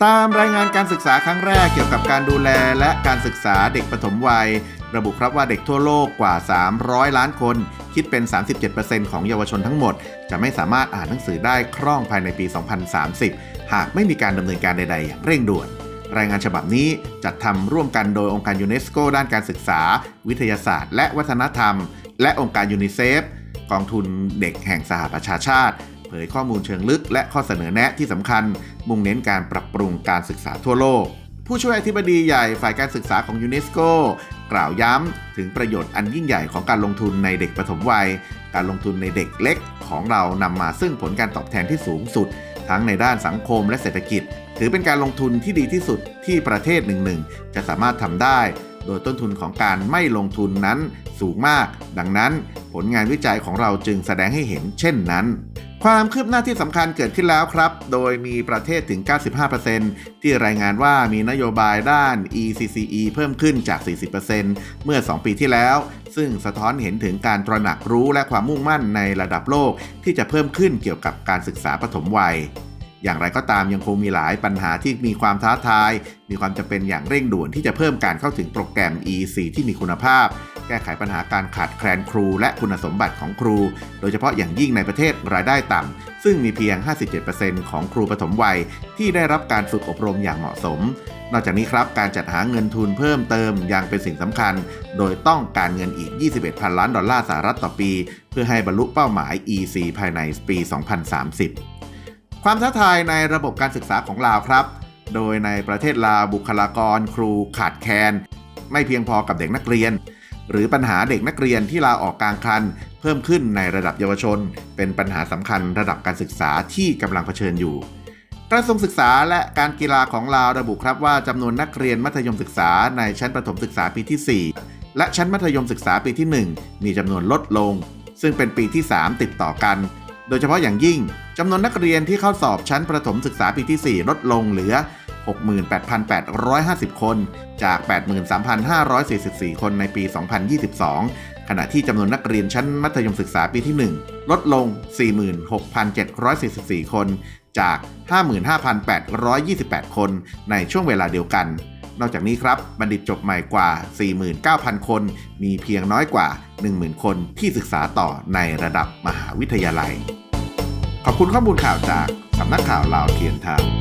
ตามรายงานการศึกษาครั้งแรกเกี่ยวกับการดูแลและการศึกษาเด็กปฐมวัยระบุครับว่าเด็กทั่วโลกกว่า300ล้านคนคิดเป็น 37% ของเยาวชนทั้งหมดจะไม่สามารถอ่านหนังสือได้คล่องภายในปี 2030 หากไม่มีการดำเนินการใดๆอย่างเร่งด่วนรายงานฉบับนี้จัดทำร่วมกันโดยองค์การยูเนสโกด้านการศึกษาวิทยาศาสตร์และวัฒนธรรมและองค์การยูนิเซฟกองทุนเด็กแห่งสหประชาชาติเผยข้อมูลเชิงลึกและข้อเสนอแนะที่สำคัญมุ่งเน้นการปรับปรุงการศึกษาทั่วโลกผู้ช่วยอธิบดีใหญ่ฝ่ายการศึกษาของยูเนสโกกล่าวย้ำถึงประโยชน์อันยิ่งใหญ่ของการลงทุนในเด็กปฐมวัยการลงทุนในเด็กเล็กของเรานำมาซึ่งผลการตอบแทนที่สูงสุดทั้งในด้านสังคมและเศรษฐกิจถือเป็นการลงทุนที่ดีที่สุดที่ประเทศหนึ่งจะสามารถทำได้โดยต้นทุนของการไม่ลงทุนนั้นสูงมากดังนั้นผลงานวิจัยของเราจึงแสดงให้เห็นเช่นนั้นความคืบหน้าที่สำคัญเกิดขึ้นแล้วครับโดยมีประเทศถึง 95% ที่รายงานว่ามีนโยบายด้าน ECCE เพิ่มขึ้นจาก 40% เมื่อ 2 ปีที่แล้วซึ่งสะท้อนเห็นถึงการตระหนักรู้และความมุ่งมั่นในระดับโลกที่จะเพิ่มขึ้นเกี่ยวกับการศึกษาปฐมวัยอย่างไรก็ตามยังคงมีหลายปัญหาที่มีความท้าทายมีความจำเป็นอย่างเร่งด่วนที่จะเพิ่มการเข้าถึงโปรแกรม EC ที่มีคุณภาพแก้ไขปัญหาการขาดแคลนครูและคุณสมบัติของครูโดยเฉพาะอย่างยิ่งในประเทศรายได้ต่ำซึ่งมีเพียง 57% ของครูปฐมวัยที่ได้รับการฝึกอบรมอย่างเหมาะสมนอกจากนี้ครับการจัดหาเงินทุนเพิ่มเติมยังเป็นสิ่งสำคัญโดยต้องการเงินอีก 21,000 ล้านดอลลาร์สหรัฐต่อปีเพื่อให้บรรลุเป้าหมาย EC ภายในปี 2030ความท้าทายในระบบการศึกษาของลาวครับโดยในประเทศลาวบุคลากรครูขาดแคลนไม่เพียงพอกับเด็กนักเรียนหรือปัญหาเด็กนักเรียนที่ลาออกกลางคันเพิ่มขึ้นในระดับเยาวชนเป็นปัญหาสำคัญระดับการศึกษาที่กำลังเผชิญอยู่กระทรวงศึกษาและการกีฬาของลาวระบุครับว่าจำนวนนักเรียนมัธยมศึกษาในชั้นประถมศึกษาปีที่ 4และชั้นมัธยมศึกษาปีที่ 1มีจำนวนลดลงซึ่งเป็นปีที่ 3 ติดต่อกันโดยเฉพาะอย่างยิ่งจำนวนนักเรียนที่เข้าสอบชั้นประถมศึกษาปีที่ 4ลดลงเหลือ 68,850 คนจาก 83,544 คนในปี 2022 ขณะที่จำนวนนักเรียนชั้นมัธยมศึกษาปีที่ 1ลดลง 46,744 คนจาก 55,828 คนในช่วงเวลาเดียวกันนอกจากนี้ครับบัณฑิตจบใหม่กว่า 49,000 คนมีเพียงน้อยกว่า 10,000 คนที่ศึกษาต่อในระดับมหาวิทยาลัยขอบคุณข้อมูลข่าวจากสำนักข่าวลาวเทียนไทม์